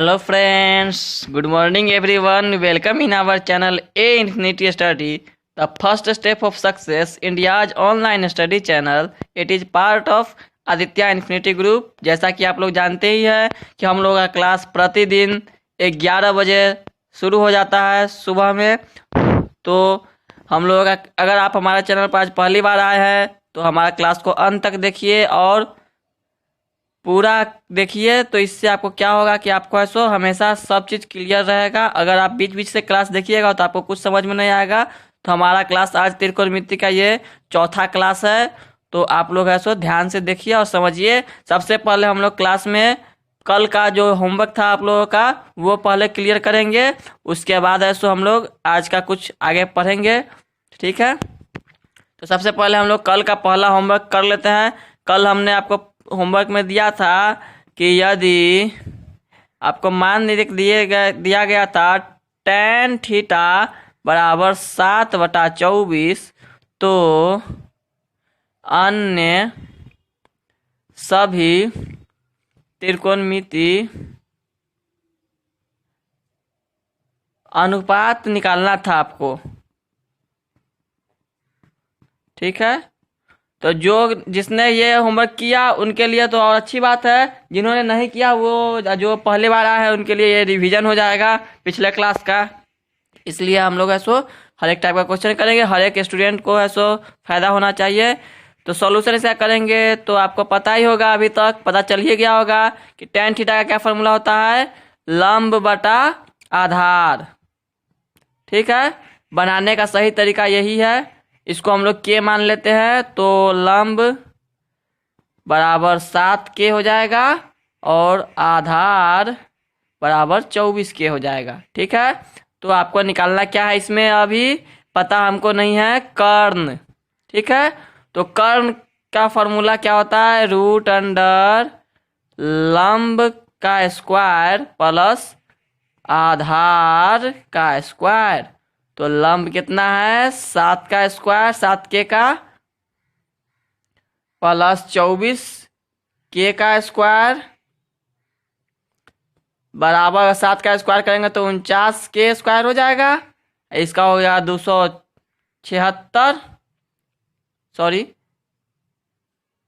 Hello friends, good morning everyone. Welcome in our channel A Infinity Study, the first step of success, India's online study channel. It is part of Aditya infinity group. जैसा कि आप लोग जानते ही हैं कि हम लोग का क्लास प्रतिदिन 11 बजे शुरू हो जाता है सुबह में। तो हम लोग का अगर आप हमारे चैनल पर आज पहली बार आए हैं तो हमारा क्लास को अंत तक देखिए और पूरा देखिए। तो इससे आपको क्या होगा कि आपको ऐसा हमेशा सब चीज़ क्लियर रहेगा। अगर आप बीच बीच से क्लास देखिएगा तो आपको कुछ समझ में नहीं आएगा। तो हमारा क्लास आज त्रिकोणमिति का ये चौथा क्लास है, तो आप लोग ऐसा ध्यान से देखिए और समझिए। सबसे पहले हम लोग क्लास में कल का जो होमवर्क था आप लोगों का वो पहले क्लियर करेंगे, उसके बाद ऐसा हम लोग आज का कुछ आगे पढ़ेंगे, ठीक है। तो सबसे पहले हम लोग कल का पहला होमवर्क कर लेते हैं। कल हमने आपको होमवर्क में दिया था कि यदि आपको मान दिया गया था tan थीटा बराबर 7/24, तो अन्य सभी त्रिकोणमिति अनुपात निकालना था आपको, ठीक है। तो जिसने ये होमवर्क किया उनके लिए तो और अच्छी बात है, जिन्होंने नहीं किया वो जो पहले बार आया है उनके लिए ये रिवीजन हो जाएगा पिछले क्लास का। इसलिए हम लोग ऐसो हर एक टाइप का क्वेश्चन करेंगे, हर एक स्टूडेंट को ऐसो फायदा होना चाहिए। तो सॉल्यूशन ऐसा करेंगे तो आपको पता ही होगा, अभी तक पता चल ही गया होगा कि tan थीटा का क्या फॉर्मूला होता है, लंब बटा आधार, ठीक है। बनाने का सही तरीका यही है। इसको हम लोग के मान लेते हैं, तो लंब बराबर 7K हो जाएगा और आधार बराबर 24K हो जाएगा, ठीक है। तो आपको निकालना क्या है, इसमें अभी पता हमको नहीं है, कर्ण, ठीक है। तो कर्ण का फॉर्मूला क्या होता है, रूट अंडर लंब का स्क्वायर प्लस आधार का स्क्वायर। तो लंब कितना है 7 का स्क्वायर 7K का प्लस 24K का स्क्वायर बराबर 7 का स्क्वायर करेंगे तो 49K स्क्वायर हो जाएगा। इसका हो गया 276, सॉरी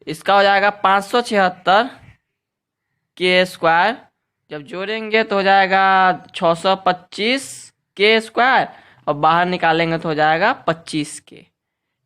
इसका हो जाएगा 576K स्क्वायर। जब जोड़ेंगे तो हो जाएगा 625K स्क्वायर और बाहर निकालेंगे तो हो जाएगा 25K,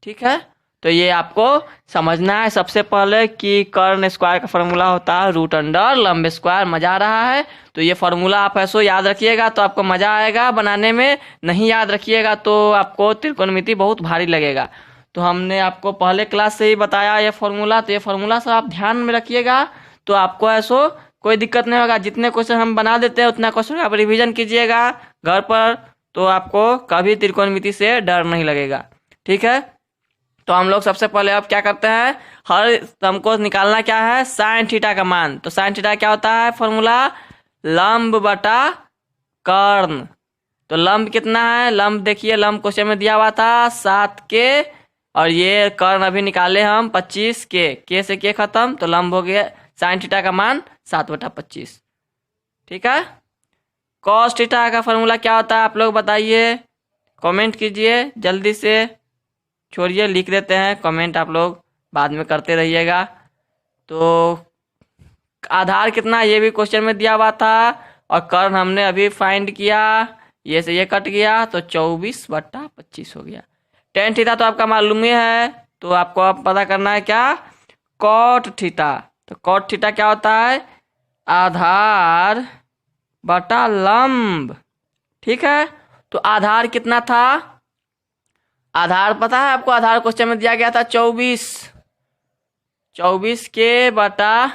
ठीक है। तो ये आपको समझना है सबसे पहले कि कर्ण स्क्वायर का फॉर्मूला होता है रूट अंडर लंब स्क्वायर। मजा आ रहा है तो ये फॉर्मूला आप ऐसो याद रखिएगा तो आपको मजा आएगा बनाने में। नहीं याद रखिएगा तो आपको त्रिकोणमिति बहुत भारी लगेगा। तो हमने आपको पहले क्लास से ही बताया ये फॉर्मूला, तो ये फॉर्मूला सब आप ध्यान में रखिएगा तो आपको ऐसो कोई दिक्कत नहीं होगा। जितने क्वेश्चन हम बना देते हैं उतना क्वेश्चन आप रिविजन कीजिएगा घर पर, तो आपको कभी त्रिकोणमिति से डर नहीं लगेगा, ठीक है। तो हम लोग सबसे पहले अब क्या करते हैं, हमको निकालना क्या है, साइन थीटा का मान। तो साइन थीटा क्या होता है फॉर्मूला, लंब बटा कर्ण। तो लंब कितना है, लंब देखिए लंब क्वेश्चन में दिया हुआ था 7K और ये कर्ण अभी निकाले हम 25K, K से K खत्म, तो लंब हो गया साइन थीटा का मान 7/25, ठीक है। कॉस थीटा का फॉर्मूला क्या होता है आप लोग बताइए, कमेंट कीजिए जल्दी से, छोड़िए लिख देते हैं कमेंट, आप लोग बाद में करते रहिएगा। तो आधार कितना ये भी क्वेश्चन में दिया हुआ था और कर्ण हमने अभी फाइंड किया, ये से ये कट गया तो 24/25 हो गया। tan थीटा तो आपका मालूम ही है, तो आपको अब पता करना है क्या, कॉट थीटा। तो कॉट थीटा क्या होता है, आधार बटा लंब, ठीक है। तो आधार कितना था, आधार पता है आपको, आधार क्वेश्चन में दिया गया था 24K बटा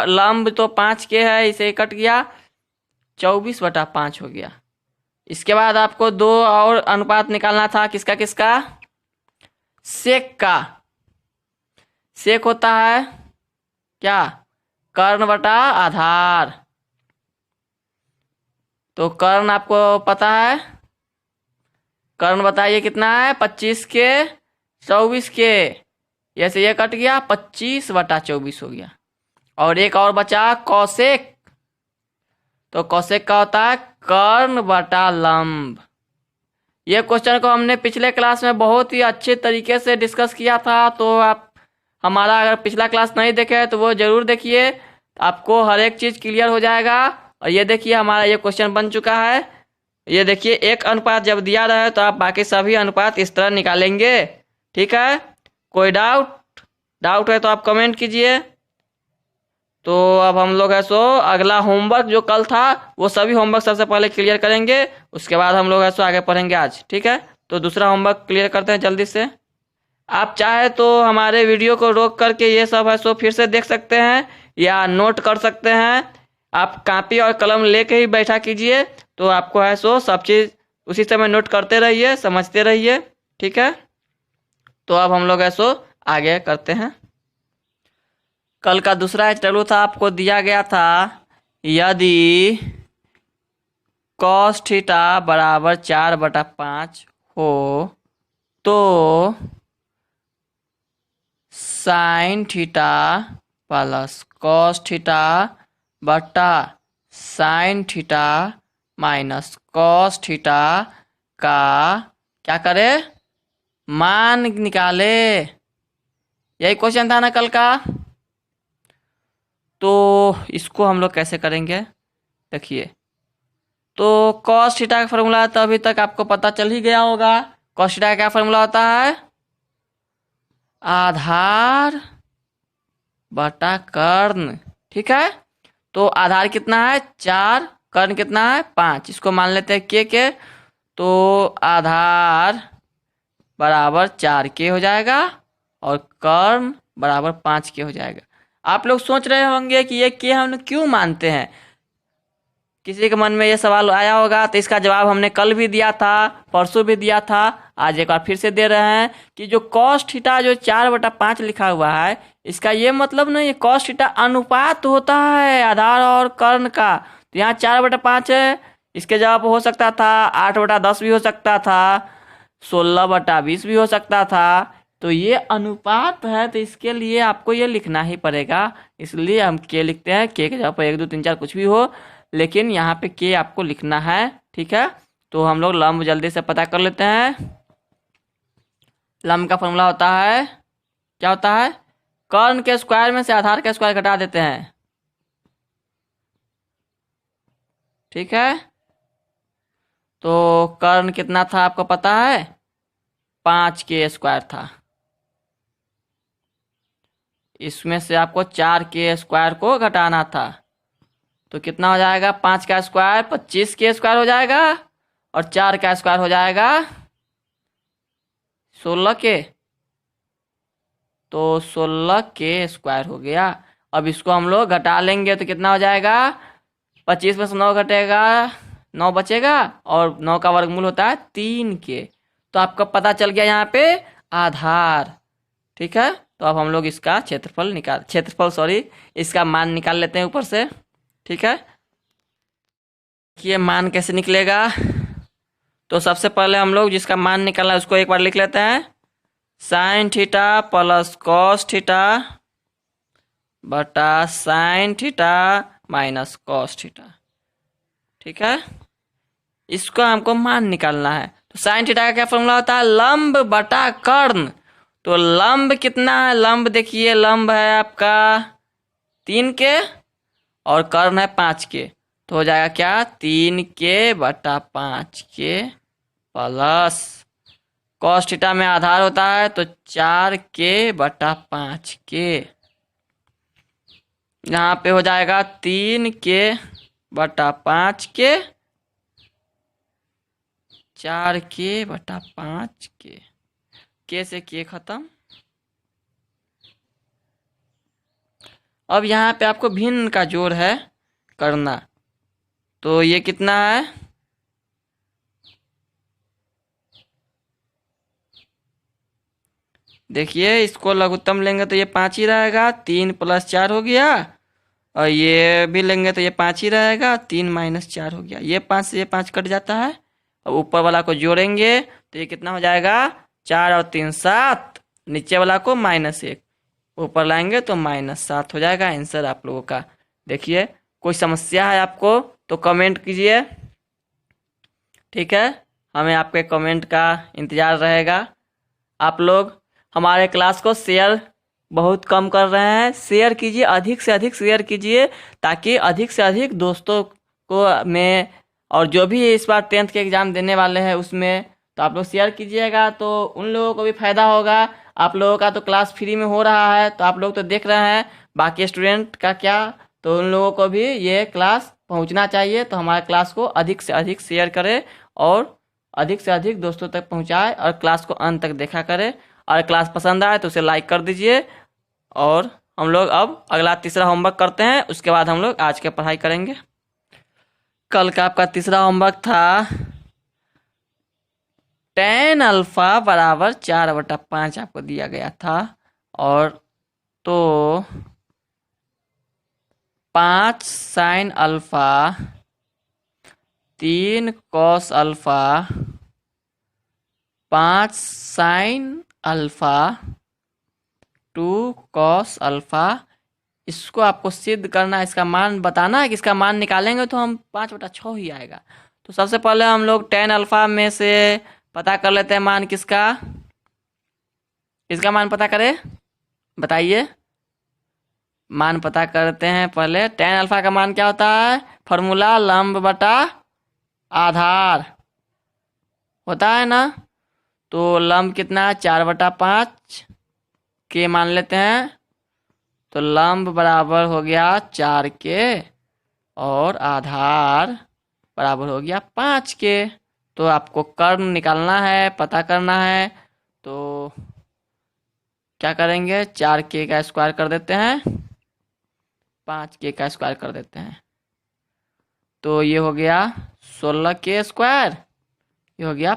लंब तो 5K है, इसे कट गया 24/5 हो गया। इसके बाद आपको दो और अनुपात निकालना था, किसका किसका, सेक का। सेक होता है क्या, कर्ण बटा आधार। तो कर्ण आपको पता है, कर्ण बताइए कितना है 25K 24K, ऐसे ये कट गया 25/24 हो गया। और एक और बचा कौसेक, तो कोसेक का होता है कर्ण बटा लंब। ये क्वेश्चन को हमने पिछले क्लास में बहुत ही अच्छे तरीके से डिस्कस किया था, तो आप हमारा अगर पिछला क्लास नहीं देखे तो वो जरूर देखिए, आपको हर एक चीज़ क्लियर हो जाएगा। और ये देखिए हमारा ये क्वेश्चन बन चुका है। ये देखिए एक अनुपात जब दिया रहे तो आप बाकी सभी अनुपात इस तरह निकालेंगे। ठीक है, कोई डाउट है तो आप कमेंट कीजिए। तो अब हम लोग है सो अगला होमवर्क जो कल था वो सभी होमवर्क सबसे पहले क्लियर करेंगे, उसके बाद हम लोग है सो आगे पढ़ेंगे आज। ठीक है, तो दूसरा होमवर्क क्लियर करते हैं जल्दी से। आप चाहे तो हमारे वीडियो को रोक करके ये सब है सो फिर से देख सकते हैं या नोट कर सकते हैं। आप कॉपी और कलम लेके ही बैठा कीजिए, तो आपको है सो सब चीज़ उसी समय नोट करते रहिए, समझते रहिए। ठीक है, तो अब हम लोग है सो आगे करते हैं। कल का दूसरा HW था, आपको दिया गया था यदि cos थीटा बराबर 4/5 हो तो sine theta plus cos theta बटा sine theta minus cos theta का क्या करे, मान निकाले। यही क्वेश्चन था ना कल का। तो इसको हम लोग कैसे करेंगे, देखिए। तो cos थीटा का फॉर्मूला तो अभी तक आपको पता चल ही गया होगा। cos थीटा का क्या फॉर्मूला होता है, आधार बटा कर्ण। ठीक है, तो आधार कितना है 4, कर्ण कितना है 5, इसको मान लेते हैं के। तो आधार बराबर 4k हो जाएगा और कर्ण बराबर 5k हो जाएगा। आप लोग सोच रहे होंगे कि ये के हम क्यों मानते हैं, किसी के मन में ये सवाल आया होगा। तो इसका जवाब हमने कल भी दिया था, परसों भी दिया था, आज एक बार फिर से दे रहे हैं कि जो cos थीटा जो 4/5 लिखा हुआ है, इसका ये मतलब नहीं है, cos थीटा अनुपात होता है आधार और कर्ण का। तो यहाँ 4/5 है, इसके जवाब हो सकता था 8/10 भी हो सकता था, 16/20 भी हो सकता था। तो ये अनुपात है, तो इसके लिए आपको ये लिखना ही पड़ेगा। इसलिए हम के लिखते हैं, के जगह पर 1 2 3 4 कुछ भी हो, लेकिन यहाँ पे के आपको लिखना है। ठीक है, तो हम लोग लंब जल्दी से पता कर लेते हैं। लंब का फॉर्मूला होता है, क्या होता है, कर्ण के स्क्वायर में से आधार का स्क्वायर घटा देते हैं। ठीक है, तो कर्ण कितना था आपको पता है, 5k² था। इसमें से आपको 4k² को घटाना था, तो कितना हो जाएगा, 5 का स्क्वायर 25k² हो जाएगा और 4 का स्क्वायर हो जाएगा 16k। तो 16k² हो गया। अब इसको हम लोग घटा लेंगे तो कितना हो जाएगा, 25 में से 9 घटेगा, 9 बचेगा और 9 का वर्गमूल होता है 3k। तो आपको पता चल गया यहाँ पे आधार। ठीक है, तो अब हम लोग इसका इसका मान निकाल लेते हैं ऊपर से। ठीक है, ये मान कैसे निकलेगा, तो सबसे पहले हम लोग जिसका मान निकालना है उसको एक बार लिख लेते हैं, sine theta plus cos theta बटा sine theta minus cos theta. ठीक है, इसको हमको मान निकालना है। तो साइन थीटा का क्या फॉर्मूला होता है, लंब बटा कर्ण। तो लंब कितना है, लंब देखिए, लंब है आपका 3k और कर्ण है 5k। तो हो जाएगा क्या, 3k बटा 5k प्लस cos थीटा में आधार होता है तो 4k बटा 5k। यहाँ पे हो जाएगा 3k बटा 5k, 4k बटा 5k, के से के खत्म। अब यहाँ पे आपको भिन्न का जोड़ है करना, तो ये कितना है, देखिए इसको लघुत्तम लेंगे तो ये 5 ही रहेगा, 3 + 4 हो गया, और ये भी लेंगे तो ये 5 ही रहेगा, 3 - 4 हो गया। ये 5 से ये 5 कट जाता है। अब ऊपर वाला को जोड़ेंगे तो ये कितना हो जाएगा, 4 और 3 7, नीचे वाला को -1 ऊपर लाएंगे तो -7 हो जाएगा आंसर आप लोगों का। देखिए कोई समस्या है आपको तो कमेंट कीजिए, ठीक है। हमें आपके कमेंट का इंतज़ार रहेगा। आप लोग हमारे क्लास को शेयर बहुत कम कर रहे हैं, शेयर कीजिए, अधिक से अधिक शेयर कीजिए, ताकि अधिक से अधिक दोस्तों को में, और जो भी इस बार 10th के एग्ज़ाम देने वाले हैं उसमें, तो आप लोग शेयर कीजिएगा तो उन लोगों को भी फ़ायदा होगा। आप लोगों का तो क्लास फ्री में हो रहा है, तो आप लोग तो देख रहे हैं, बाकी स्टूडेंट का क्या, तो उन लोगों को भी ये क्लास पहुंचना चाहिए। तो हमारे क्लास को अधिक से अधिक शेयर करें और अधिक से अधिक दोस्तों तक पहुंचाएं, और क्लास को अंत तक देखा करें। और क्लास पसंद आए तो उसे लाइक कर दीजिए। और हम लोग अब अगला तीसरा होमवर्क करते हैं, उसके बाद हम लोग आज के पढ़ाई करेंगे। कल का आपका तीसरा होमवर्क था tan अल्फा बराबर 4/5 आपको दिया गया था, और तो 5 sin alpha, 3 cos alpha, 5 sin alpha, 2 cos alpha, इसको आपको सिद्ध करना है, इसका मान बताना है कि इसका मान निकालेंगे तो हम 5/6 ही आएगा। तो सबसे पहले हम लोग tan अल्फा में से पता कर लेते हैं मान किसका, मान पता करें, बताइए। मान पता करते हैं पहले। tan अल्फा का मान क्या होता है, फॉर्मूला लंब बटा आधार होता है ना। तो लंब कितना है, 4/5 के मान लेते हैं, तो लंब बराबर हो गया 4 के, और आधार बराबर हो गया 5 के। तो आपको कर्ण निकालना है, पता करना है, तो क्या करेंगे, 4 के का स्क्वायर कर देते हैं, 5 के का स्क्वायर कर देते हैं, तो ये हो गया 16 के स्क्वायर, ये हो गया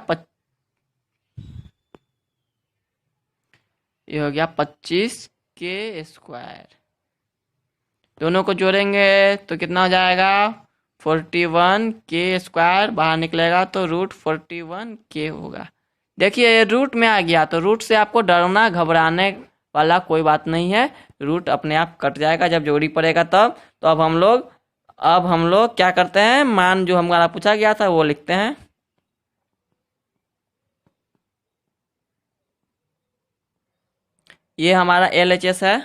25 के स्क्वायर। दोनों को जोड़ेंगे तो कितना हो जाएगा, 41 के स्क्वायर, बाहर निकलेगा तो √41 के होगा। देखिए ये रूट में आ गया, तो रूट से आपको डरना घबराने वाला कोई बात नहीं है, रूट अपने आप कट जाएगा जब जोड़ी पड़ेगा तब। तो अब हम लोग क्या करते हैं, मान जो हमारा पूछा गया था वो लिखते हैं। ये हमारा LHS है,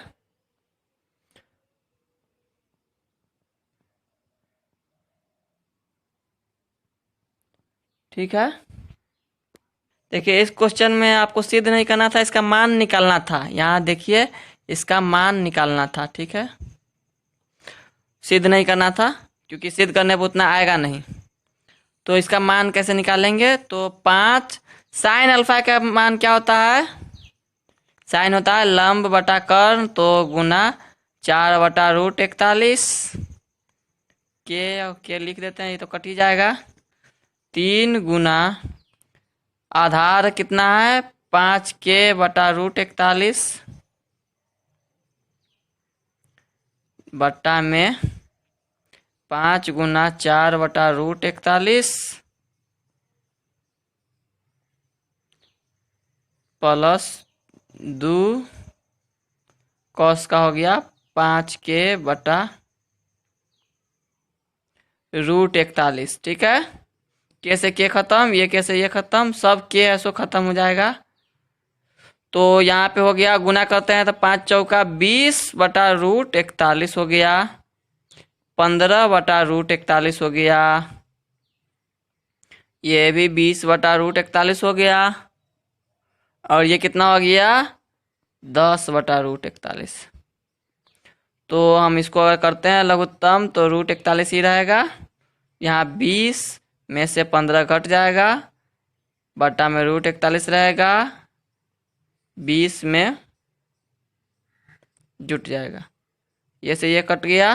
ठीक है। देखिए इस क्वेश्चन में आपको सिद्ध नहीं करना था, इसका मान निकालना था। यहाँ देखिए इसका मान निकालना था, ठीक है, सिद्ध नहीं करना था, क्योंकि सिद्ध करने पर उतना आएगा नहीं। तो इसका मान कैसे निकालेंगे, तो 5 साइन अल्फा का मान क्या होता है, साइन होता है लंब बटा कर्ण, तो गुना 4/√41 के लिख देते हैं, ये तो कट ही जाएगा। 3 गुना आधार कितना है, 5 के बटा √41 बट्टा में 5 गुना 4/√41 प्लस 2 कॉस का हो गया 5 के बटा √41, ठीक है। के से के खत्म, ये के से ये खत्म, सब के ऐसो खत्म हो जाएगा। तो यहाँ पे हो गया, गुना करते हैं तो 5 चौका 20/√41 हो गया, 15/√41 हो गया, ये भी 20/√41 हो गया, और ये कितना हो गया 10/√41। तो हम इसको अगर करते हैं लघुत्तम तो √41 ही रहेगा। यहाँ 20 में से 15 घट जाएगा, बटा में √41 रहेगा, 20 में जुट जाएगा, ये से ये कट गया,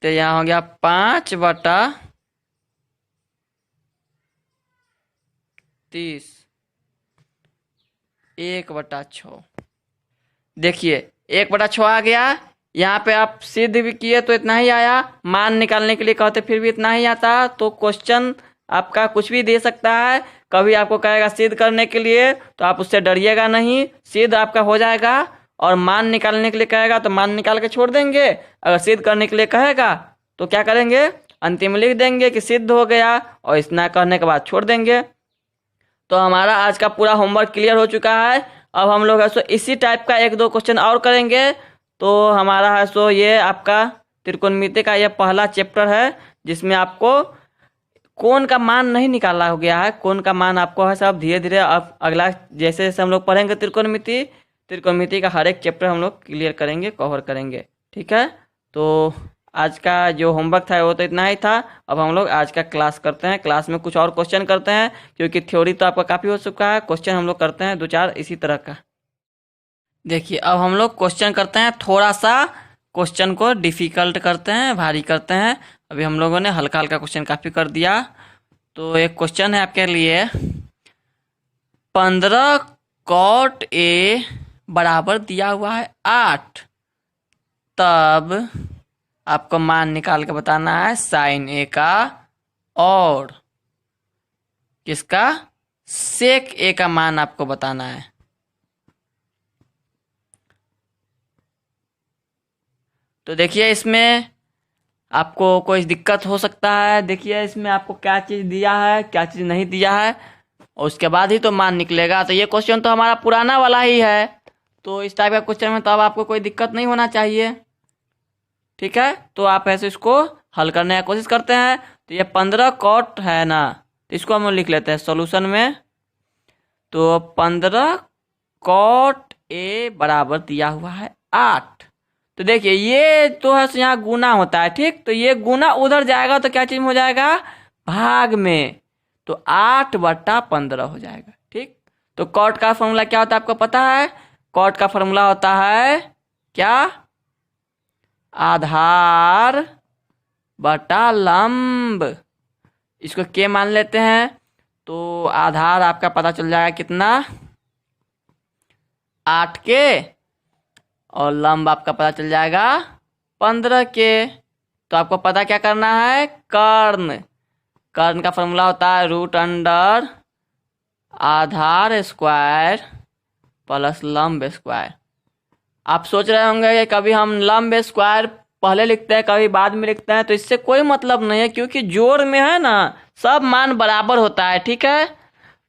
तो यहाँ हो गया 5/30, 1/6। देखिए 1/6 आ गया। यहाँ पे आप सिद्ध भी किए तो इतना ही आया, मान निकालने के लिए कहते फिर भी इतना ही आता। तो क्वेश्चन आपका कुछ भी दे सकता है, कभी आपको कहेगा सिद्ध करने के लिए, तो आप उससे डरिएगा नहीं, सिद्ध आपका हो जाएगा। और मान निकालने के लिए कहेगा तो मान निकाल के छोड़ देंगे, अगर सिद्ध करने के लिए कहेगा तो क्या करेंगे, अंतिम लिख देंगे कि सिद्ध हो गया, और इतना करने के बाद छोड़ देंगे। तो हमारा आज का पूरा होमवर्क क्लियर हो चुका है। अब हम लोग है सो इसी टाइप का 1-2 क्वेश्चन और करेंगे। तो हमारा है सो ये आपका त्रिकोणमिति का ये पहला चैप्टर है, जिसमें आपको कोण का मान नहीं निकाला हो गया है। कोण का मान आपको है सब धीरे धीरे अब अगला जैसे जैसे हम लोग पढ़ेंगे त्रिकोणमिति का हर एक चैप्टर हम लोग क्लियर करेंगे, कवर करेंगे। ठीक है, तो आज का जो होमवर्क था वो तो इतना ही था। अब हम लोग आज का क्लास करते हैं। क्लास में कुछ और क्वेश्चन करते हैं, क्योंकि थ्योरी तो आपका काफ़ी हो चुका है। क्वेश्चन हम लोग करते हैं 2-4 इसी तरह का। देखिए अब हम लोग क्वेश्चन करते हैं, थोड़ा सा क्वेश्चन को डिफ़िकल्ट करते हैं, भारी करते हैं। अभी हम लोगों ने हल्का हल्का क्वेश्चन काफ़ी कर दिया। तो एक क्वेश्चन है आपके लिए, 15 cot A बराबर दिया हुआ है 8, तब आपको मान निकाल के बताना है sin A का और किसका, sec A का मान आपको बताना है। तो देखिए इसमें आपको कोई दिक्कत हो सकता है। देखिए इसमें आपको क्या चीज़ दिया है, क्या चीज़ नहीं दिया है, और उसके बाद ही तो मान निकलेगा। तो ये क्वेश्चन तो हमारा पुराना वाला ही है, तो इस टाइप का क्वेश्चन में तो अब आपको कोई दिक्कत नहीं होना चाहिए। ठीक है, तो आप ऐसे इसको हल करने की कोशिश करते हैं। तो ये 15 cot है ना, तो इसको हम लिख लेते हैं सॉल्यूशन में। तो 15 cot A बराबर दिया हुआ है 8। तो देखिए ये तो है यहाँ गुना होता है, ठीक। तो ये गुना उधर जाएगा तो क्या चीज हो जाएगा, भाग में, तो 8/15 हो जाएगा। ठीक, तो कॉट का फॉर्मूला क्या होता है आपको पता है। कॉट का फॉर्मूला होता है क्या, आधार बटा लंब। इसको के मान लेते हैं, तो आधार आपका पता चल जाएगा कितना, 8 के, और लंब आपका पता चल जाएगा 15 के। तो आपको पता क्या करना है, कर्ण। कर्ण का फॉर्मूला होता है √अंडर आधार स्क्वायर प्लस लंब स्क्वायर। आप सोच रहे होंगे कि कभी हम लंब स्क्वायर पहले लिखते हैं कभी बाद में लिखते हैं, तो इससे कोई मतलब नहीं है, क्योंकि जोड़ में है ना सब मान बराबर होता है। ठीक है,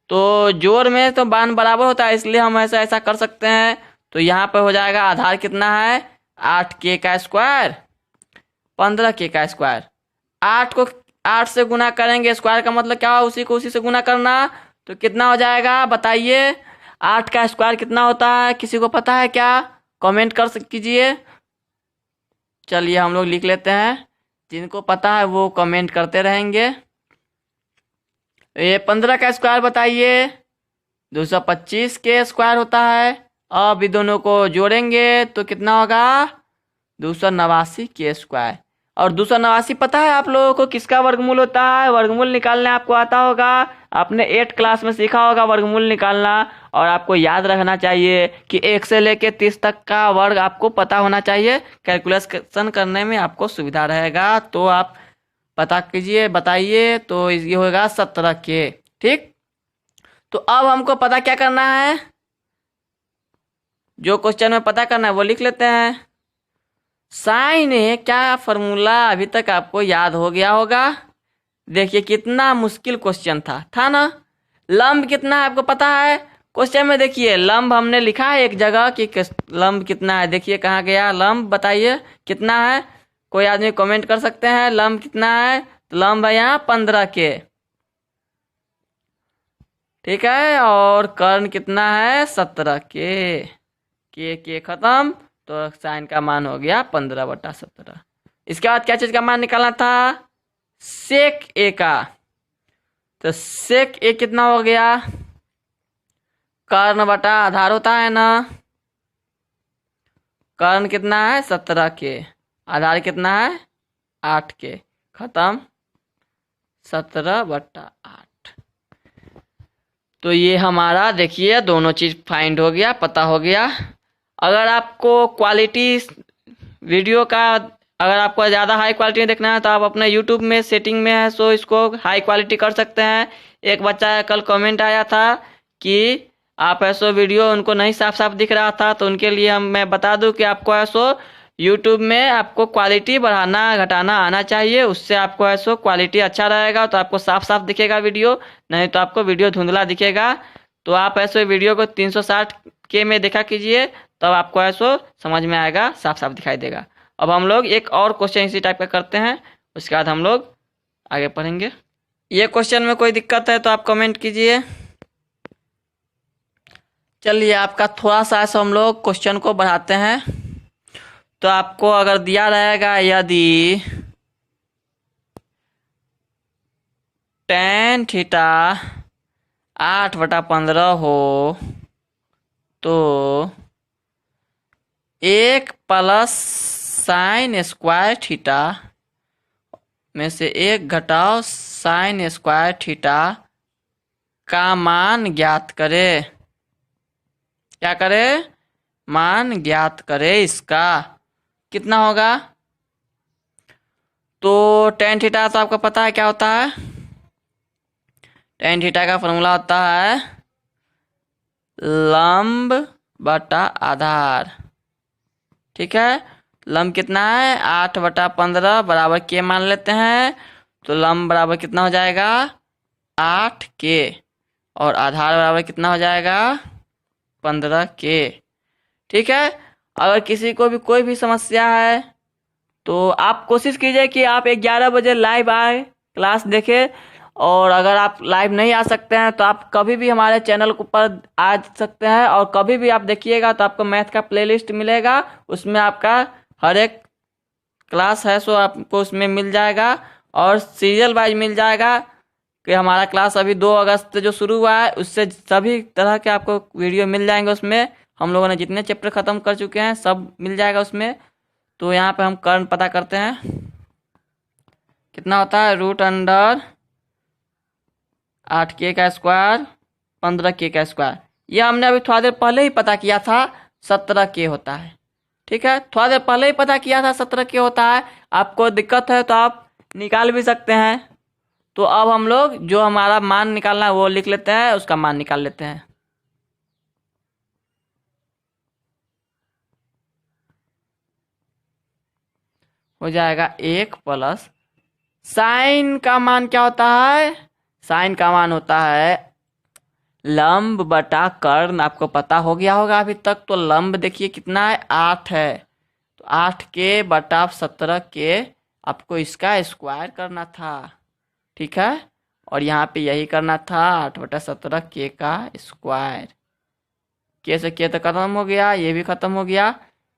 तो जोड़ में तो मान बराबर होता है, इसलिए हम ऐसा कर सकते हैं। तो यहाँ पर हो जाएगा आधार कितना है, 8k का स्क्वायर 15k का स्क्वायर। 8 को 8 से गुना करेंगे, स्क्वायर का मतलब क्या है, उसी को उसी से गुना करना। तो कितना हो जाएगा बताइए, 8 का स्क्वायर कितना होता है, किसी को पता है क्या, कमेंट कर कीजिए। चलिए हम लोग लिख लेते हैं, जिनको पता है वो कमेंट करते रहेंगे। ये 15 का स्क्वायर बताइए, 225 के स्क्वायर होता है। अब दोनों को जोड़ेंगे तो कितना होगा, 289 के स्क्वायर। और 289 पता है आप लोगों को किसका वर्गमूल होता है, वर्गमूल निकालने आपको आता होगा, आपने 8 क्लास में सीखा होगा वर्गमूल निकालना। और आपको याद रखना चाहिए कि 1 से लेके 30 तक का वर्ग आपको पता होना चाहिए, कैलकुलेशन करने में आपको सुविधा रहेगा। तो आप पता कीजिए, बताइए। तो ये होगा 17 के। ठीक, तो अब हमको पता क्या करना है, जो क्वेश्चन में पता करना है वो लिख लेते हैं। साइन ए क्या फॉर्मूला अभी तक आपको याद हो गया होगा। देखिए कितना मुश्किल क्वेश्चन था ना। लंब कितना है आपको पता है, क्वेश्चन में देखिए लंब हमने लिखा है एक जगह कि लंब कितना है। देखिए कहाँ गया लंब, बताइए कितना है, कोई आदमी कमेंट कर सकते हैं लंब कितना है। तो लंब है यहाँ 15 के। ठीक है, और कर्ण कितना है 17 के खत्म। तो साइन का मान हो गया 15/17। इसके बाद क्या चीज का मान निकालना था, सेक ए का। तो सेक ए कितना हो गया, कर्ण बटा आधार होता है ना। कर्ण कितना है 17 के, आधार कितना है 8 के, खत्म 17/8। तो ये हमारा देखिए दोनों चीज फाइंड हो गया, पता हो गया। अगर आपको क्वालिटी वीडियो का, अगर आपको ज़्यादा हाई क्वालिटी में देखना है तो आप अपने यूट्यूब में सेटिंग में है सो इसको हाई क्वालिटी कर सकते हैं। एक बच्चा कल कमेंट आया था कि आप ऐसो वीडियो उनको नहीं साफ साफ दिख रहा था, तो उनके लिए मैं बता दूं कि आपको ऐसो यूट्यूब में आपको क्वालिटी बढ़ाना घटाना आना चाहिए, उससे आपको ऐसो क्वालिटी अच्छा रहेगा तो आपको साफ साफ दिखेगा वीडियो, नहीं तो आपको वीडियो धुंधला दिखेगा। तो आप ऐसे वीडियो को 360K में देखा कीजिए, तब आपको ऐसो समझ में आएगा, साफ साफ दिखाई देगा। अब हम लोग एक और क्वेश्चन इसी टाइप का करते हैं, उसके बाद हम लोग आगे पढ़ेंगे। ये क्वेश्चन में कोई दिक्कत है तो आप कमेंट कीजिए। चलिए आपका थोड़ा सा ऐसा हम लोग क्वेश्चन को बढ़ाते हैं। तो आपको अगर दिया रहेगा यदि tan थीटा 8/15 हो तो 1 प्लस साइन स्क्वायर थीटा में से 1 घटाओ साइन स्क्वायर थीटा का मान ज्ञात करे। क्या करे? मान ज्ञात करे। इसका कितना होगा? तो tan थीटा तो आपको पता है क्या होता है। tan थीटा का फॉर्मूला होता है लंब बटा आधार। ठीक है, लंब कितना है? 8/15 बराबर के मान लेते हैं, तो लंब बराबर कितना हो जाएगा? 8K, और आधार बराबर कितना हो जाएगा? 15K। ठीक है, अगर किसी को भी कोई भी समस्या है तो आप कोशिश कीजिए कि आप 11 बजे लाइव आए, क्लास देखें। और अगर आप लाइव नहीं आ सकते हैं तो आप कभी भी हमारे चैनल पर आ सकते हैं, और कभी भी आप देखिएगा तो आपको मैथ का प्लेलिस्ट मिलेगा, उसमें आपका हर एक क्लास है सो आपको उसमें मिल जाएगा, और सीरियल वाइज मिल जाएगा कि हमारा क्लास अभी 2 अगस्त जो शुरू हुआ है उससे सभी तरह के आपको वीडियो मिल जाएंगे। उसमें हम लोगों ने जितने चैप्टर ख़त्म कर चुके हैं सब मिल जाएगा उसमें। तो यहाँ पे हम कर्ण पता करते हैं, कितना होता है? √8K का स्क्वायर 15K का स्क्वायर। ये हमने अभी थोड़ा देर पहले ही पता किया था, 17K होता है। ठीक है, थोड़ा देर पहले ही पता किया था 17K होता है। आपको दिक्कत है तो आप निकाल भी सकते हैं। तो अब हम लोग जो हमारा मान निकालना है वो लिख लेते हैं, उसका मान निकाल लेते हैं। हो जाएगा 1 प्लस साइन का मान क्या होता है? साइन का मान होता है लंब बटा कर्ण। आपको पता हो गया होगा अभी तक। तो लंब देखिए कितना है? 8 है, तो 8K बटा 17K आपको इसका स्क्वायर करना था। ठीक है, और यहाँ पे यही करना था 8/17K का स्क्वायर। K से K तो खत्म हो गया, ये भी खत्म हो गया।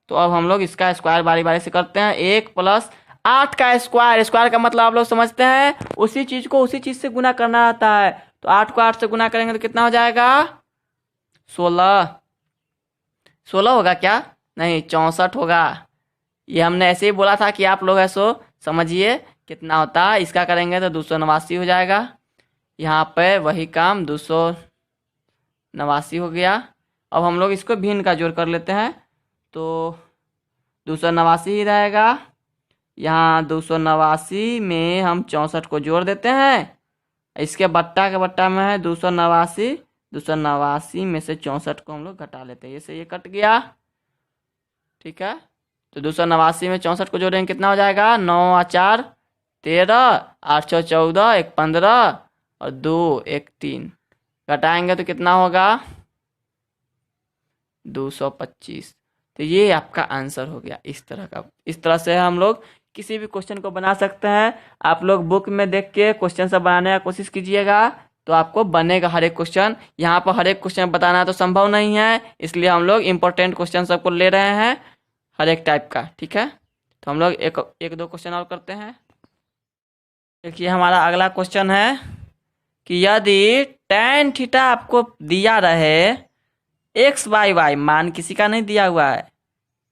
तो अब हम लोग इसका स्क्वायर बारी बारी से करते हैं। 1 प्लस 8 का स्क्वायर, स्क्वायर का मतलब आप लोग समझते हैं, उसी चीज को उसी चीज से गुना करना रहता है। तो 8 को 8 से गुना करेंगे तो कितना हो जाएगा? 16। 16 होगा क्या? नहीं, 64 होगा। ये हमने ऐसे ही बोला था कि आप लोग ऐसो समझिए कितना होता है। इसका करेंगे तो 289 हो जाएगा। यहाँ पे वही काम 289 हो गया। अब हम लोग इसको भिन्न का जोड़ कर लेते हैं, तो 289 ही रहेगा। यहाँ 289 में हम 64 को जोड़ देते हैं। इसके बट्टा के बट्टा में है 289, 289 में से 64 को हम लोग घटा लेते हैं। ये कट गया। ठीक है, तो 289 में 64 को जोड़ेंगे कितना हो जाएगा? 9 और 4 13, 8 6 14, 1 15 और 2 1 3। घटाएंगे तो कितना होगा? 225। तो ये आपका आंसर हो गया। इस तरह से हम लोग किसी भी क्वेश्चन को बना सकते हैं। आप लोग बुक में देख के क्वेश्चन सब बनाने का कोशिश कीजिएगा, तो आपको बनेगा हर एक क्वेश्चन। यहाँ पर हर एक क्वेश्चन बताना तो संभव नहीं है, इसलिए हम लोग इम्पोर्टेंट क्वेश्चन सबको ले रहे हैं हर एक टाइप का। ठीक है, तो हम लोग एक दो क्वेश्चन और करते हैं। देखिए हमारा अगला क्वेश्चन है कि यदि tan थीटा आपको दिया रहे x/y, मान किसी का नहीं दिया हुआ है,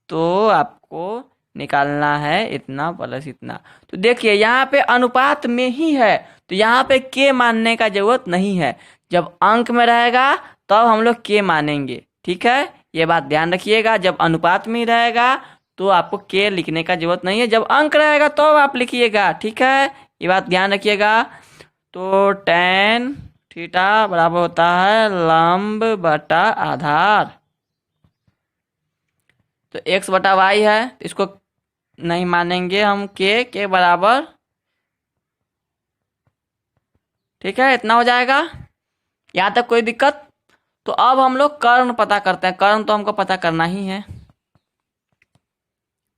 तो आपको निकालना है इतना प्लस इतना। तो देखिए यहाँ पे अनुपात में ही है, तो यहाँ पे k मानने का जरूरत नहीं है। जब अंक में रहेगा तब हम लोग k मानेंगे। ठीक है, ये बात ध्यान रखिएगा। जब अनुपात में ही रहेगा तो आपको k लिखने का जरूरत नहीं है, जब अंक रहेगा तो आप लिखिएगा। ठीक है, ये बात ध्यान रखिएगा। तो tan थीटा बराबर होता है लंब बटा आधार। तो एक्स बटा वाई है, तो इसको नहीं मानेंगे हम, के बराबर, ठीक है, इतना हो जाएगा। यहाँ तक कोई दिक्कत? तो अब हम लोग कर्ण पता करते हैं। कर्ण तो हमको पता करना ही है।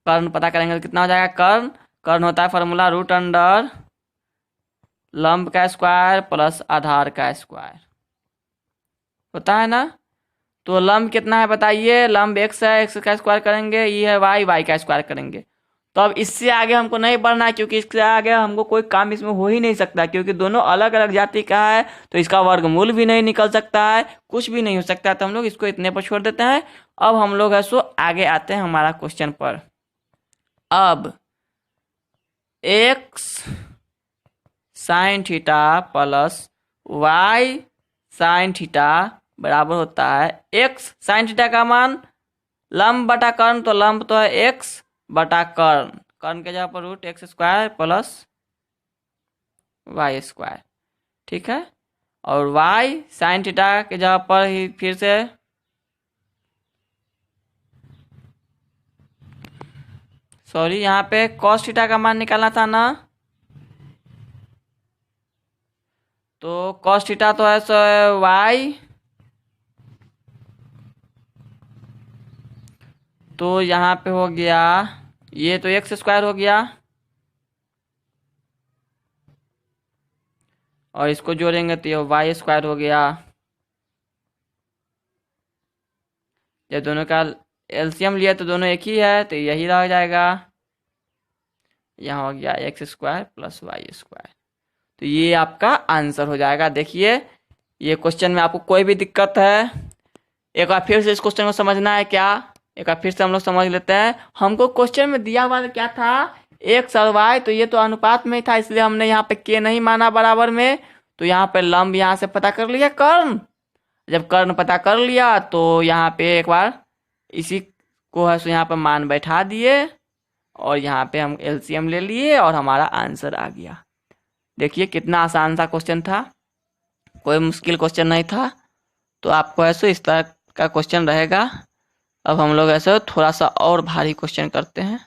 कर्ण पता करेंगे तो कितना हो जाएगा? कर्ण कर्ण होता है फॉर्मूला रूट अंडर लंब का स्क्वायर प्लस आधार का स्क्वायर, होता है ना। तो लंब कितना है बताइए? लंब एक्स है, एक्स का स्क्वायर करेंगे, ये है वाई, वाई का स्क्वायर करेंगे। तो अब इससे आगे हमको नहीं बढ़ना है, क्योंकि इससे आगे हमको कोई काम इसमें हो ही नहीं सकता, क्योंकि दोनों अलग अलग जाति का है, तो इसका वर्गमूल भी नहीं निकल सकता है, कुछ भी नहीं हो सकता है। तो हम लोग इसको इतने पर छोड़ देते हैं। अब हम लोग है सो आगे आते हैं हमारा क्वेश्चन पर। अब X sine theta plus Y sine theta बराबर होता है एक्स साइन थीटा का मान लंब बटा कर्ण, तो लंब तो है एक्स बटा कर्ण, कर्ण के जगह पर root X square plus Y square, ठीक है। और वाई साइन थीटा के जगह पर ही फिर से सॉरी, यहाँ पे कॉस थीटा का मान निकालना था ना, तो कॉस थीटा तो है सो वाई, तो यहाँ पे हो गया, ये तो एक्स स्क्वायर हो गया, और इसको जोड़ेंगे तो ये वाई स्क्वायर हो गया। जब दोनों का एलसीएम लिया तो दोनों एक ही है, तो यही रह जाएगा। यहाँ हो गया X square plus Y square. तो ये आपका आंसर हो जाएगा। देखिए, ये क्वेश्चन में आपको कोई भी दिक्कत है, एक बार फिर से इस क्वेश्चन को समझना है क्या? एक बार फिर से हम लोग समझ लेते हैं। हमको क्वेश्चन में दिया हुआ क्या था? एक्स और वाई, तो ये तो अनुपात में ही था, इसलिए हमने यहाँ पे के नहीं माना बराबर में। तो यहाँ पे लंब यहाँ से पता कर लिया कर्ण। जब कर्ण पता कर लिया तो यहाँ पे एक बार इसी को है सो यहाँ पे मान बैठा दिए, और यहाँ पे हम एलसीएम ले लिए और हमारा आंसर आ गया। देखिए कितना आसान सा क्वेश्चन था, कोई मुश्किल क्वेश्चन नहीं था। तो आपको ऐसे इस तरह का क्वेश्चन रहेगा। अब हम लोग ऐसे थोड़ा सा और भारी क्वेश्चन करते हैं।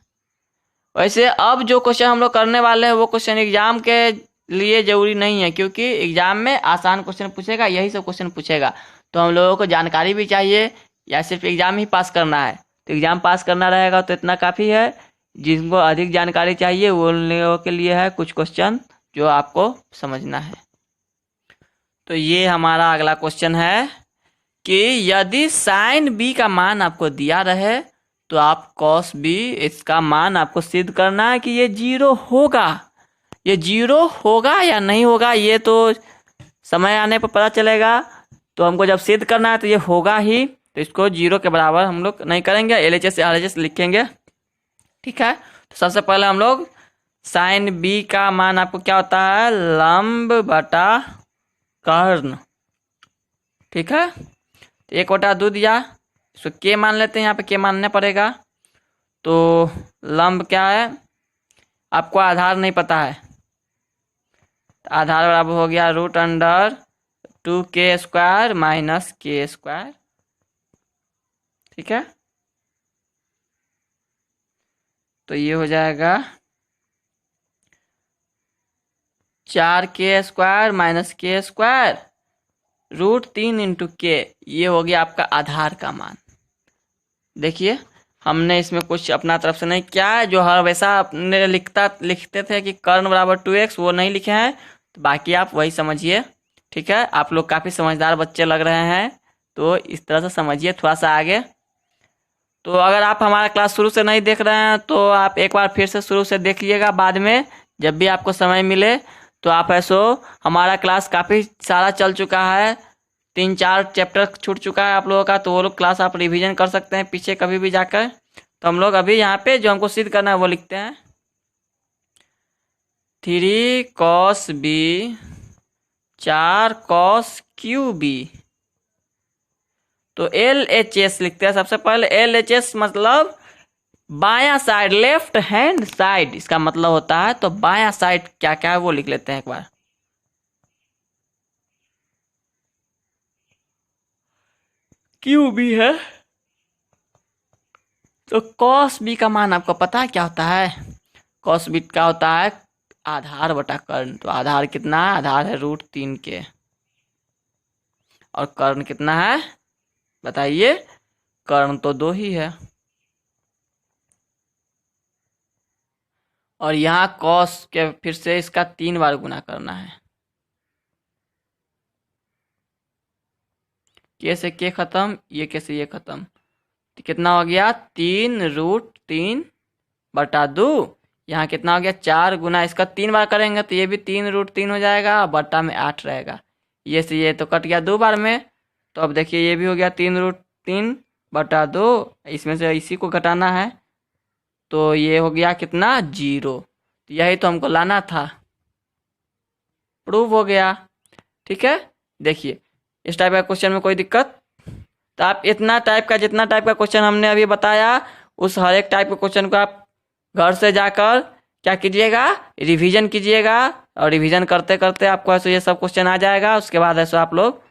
वैसे अब जो क्वेश्चन हम लोग करने वाले हैं वो क्वेश्चन एग्जाम के लिए जरूरी नहीं है, क्योंकि एग्जाम में आसान क्वेश्चन पूछेगा, यही सब क्वेश्चन पूछेगा। तो हम लोगों को जानकारी भी चाहिए, या सिर्फ एग्जाम ही पास करना है? तो एग्जाम पास करना रहेगा तो इतना काफ़ी है। जिनको अधिक जानकारी चाहिए वो लोगों के लिए है कुछ क्वेश्चन जो आपको समझना है। तो ये हमारा अगला क्वेश्चन है कि यदि साइन बी का मान आपको दिया रहे तो आप कॉस बी, इसका मान आपको सिद्ध करना है कि ये जीरो होगा। ये जीरो होगा या नहीं होगा ये तो समय आने पर पता चलेगा। तो हमको जब सिद्ध करना है तो ये होगा ही, तो इसको जीरो के बराबर हम लोग नहीं करेंगे, एलएचएस से आरएचएस लिखेंगे, ठीक है। तो सबसे पहले हम लोग साइन बी का मान आपको क्या होता है? लंब बटा कर्ण, ठीक है। तो 1/2 दिया, इसको के मान लेते हैं, यहाँ पे के मानना पड़ेगा। तो लंब क्या है? आपको आधार नहीं पता है, तो आधार बराबर हो गया root under 2k square minus K square, ठीक है। तो ये हो जाएगा 4k square minus K square root 3 into K, ये हो गया आपका आधार का मान। देखिए हमने इसमें कुछ अपना तरफ से नहीं किया है, जो हर वैसा अपने लिखते थे कि कर्ण बराबर 2x, वो नहीं लिखे हैं। तो बाकी आप वही समझिए, ठीक है। आप लोग काफ़ी समझदार बच्चे लग रहे हैं, तो इस तरह से समझिए थोड़ा सा आगे। तो अगर आप हमारा क्लास शुरू से नहीं देख रहे हैं तो आप एक बार फिर से शुरू से देखिएगा, बाद में जब भी आपको समय मिले। तो आप ऐसो हमारा क्लास काफ़ी सारा चल चुका है, 3-4 चैप्टर छूट चुका है आप लोगों का, तो वो लोग क्लास आप रिवीजन कर सकते हैं पीछे कभी भी जाकर। तो हम लोग अभी यहाँ पे जो हमको सिद्ध करना है वो लिखते हैं, 3 cos b 4 cos Q B. तो LHS लिखते हैं सबसे पहले। LHS मतलब बायां साइड, लेफ्ट हैंड साइड इसका मतलब होता है। तो बायां साइड क्या क्या है वो लिख लेते हैं एक बार। क्यू भी है, तो कॉस बी का मान आपको पता है क्या होता है? कॉस बी का होता है आधार बटा कर्ण। तो आधार कितना है? आधार है √3 के, और कर्ण कितना है बताइए? कर्ण तो 2 ही है। और यहाँ कॉस के फिर से इसका 3 बार गुना करना है। के से के खत्म, ये के से ये खत्म, तो कितना हो गया? 3√3 बटा 2। यहाँ कितना हो गया? 4 गुना इसका 3 बार करेंगे तो ये भी 3√3 हो जाएगा, बटा में 8 रहेगा। ये से ये तो कट गया 2 बार में। तो अब देखिए ये भी हो गया 3√3 बटा 2, इसमें से इसी को घटाना है, तो ये हो गया कितना? 0। तो यही तो हमको लाना था, प्रूव हो गया। ठीक है, देखिए इस टाइप का क्वेश्चन में कोई दिक्कत? तो आप इतना टाइप का, जितना टाइप का क्वेश्चन हमने अभी बताया, उस हर एक टाइप के क्वेश्चन को आप घर से जाकर क्या कीजिएगा? रिवीजन कीजिएगा। और रिवीजन करते करते आपको ऐसे ये सब क्वेश्चन आ जाएगा। उसके बाद ऐसे आप लोग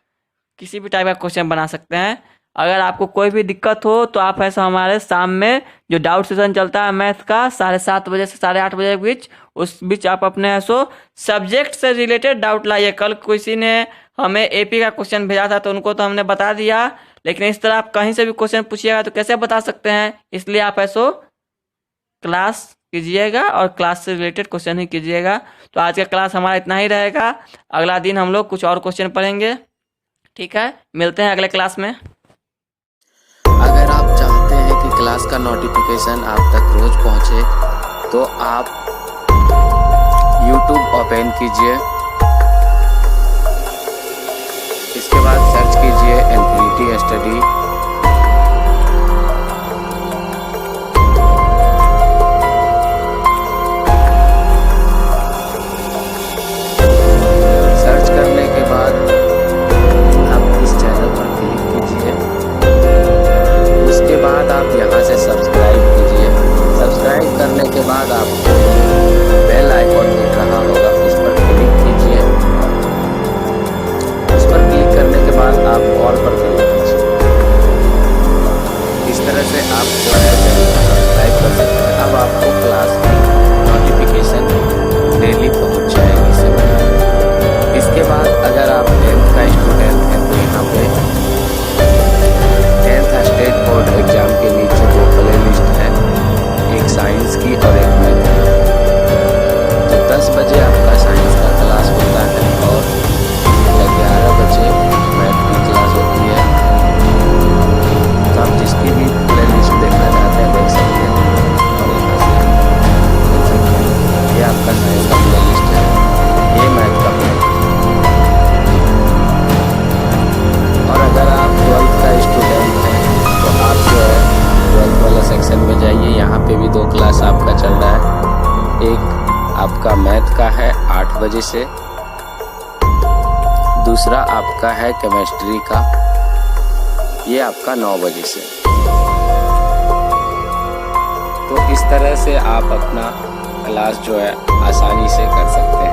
किसी भी टाइप का क्वेश्चन बना सकते हैं। अगर आपको कोई भी दिक्कत हो तो आप ऐसा हमारे शाम में जो डाउट सेशन चलता है मैथ का 7:30 बजे से 8:30 बजे के बीच, उस बीच आप अपने ऐसो सब्जेक्ट से रिलेटेड डाउट लाइए। कल किसी ने हमें एपी का क्वेश्चन भेजा था तो उनको तो हमने बता दिया, लेकिन इस तरह आप कहीं से भी क्वेश्चन पूछिएगा तो कैसे बता सकते हैं? इसलिए आप ऐसो क्लास कीजिएगा और क्लास से रिलेटेड क्वेश्चन ही कीजिएगा। तो आज का क्लास हमारा इतना ही रहेगा। अगला दिन हम लोग कुछ और क्वेश्चन पढ़ेंगे। ठीक है, मिलते हैं अगले क्लास में। अगर आप चाहते हैं कि क्लास का नोटिफिकेशन आप तक रोज पहुंचे, तो आप YouTube ओपन कीजिए, इसके बाद सर्च कीजिए इन्फिनिटी स्टडी। सर्च करने के बाद आप इस चैनल पर क्लिक कीजिए, उसके बाद आप यहाँ से सब्सक्राइब कीजिए। सब्सक्राइब करने के बाद आपको बेल आइकॉन दिख रहा होगा, उस पर क्लिक कीजिए। उस पर क्लिक करने के बाद आप ऑल पर क्लिक कीजिए। इस तरह से आप चैनल को सब्सक्राइब कर सकते हैं। अब आपको क्लास की नोटिफिकेशन डेली पहुँच जाएगी समय। इसके बाद अगर आप 10th का स्टूडेंट हैं तो यहाँ पे 10th स्टेट बोर्ड एग्जाम के नीचे 2 प्ले लिस्ट है, एक साइंस की और एक मैथ की। तो 10 बजे आपका साइंस का क्लास होता है और 11 बजे मैथ की क्लास होती है। तो आप जिसकी भी प्ले लिस्ट देखना चाहते हैं देख सकते हैं और यहाँ से देख सकते हैं। ये आपका साइंस का प्ले लिस्ट है, ये मैथ का प्ले लिस्ट। और अगर आप 12th का स्टूडेंट हैं तो आप जो है 12th वाला सेक्शन में जाइए। यहाँ पे भी 2 क्लास आपका चल रहा है। एक आपका मैथ का है 8 बजे से, दूसरा आपका है केमिस्ट्री का, ये आपका 9 बजे से। तो इस तरह से आप अपना क्लास जो है आसानी से कर सकते हैं।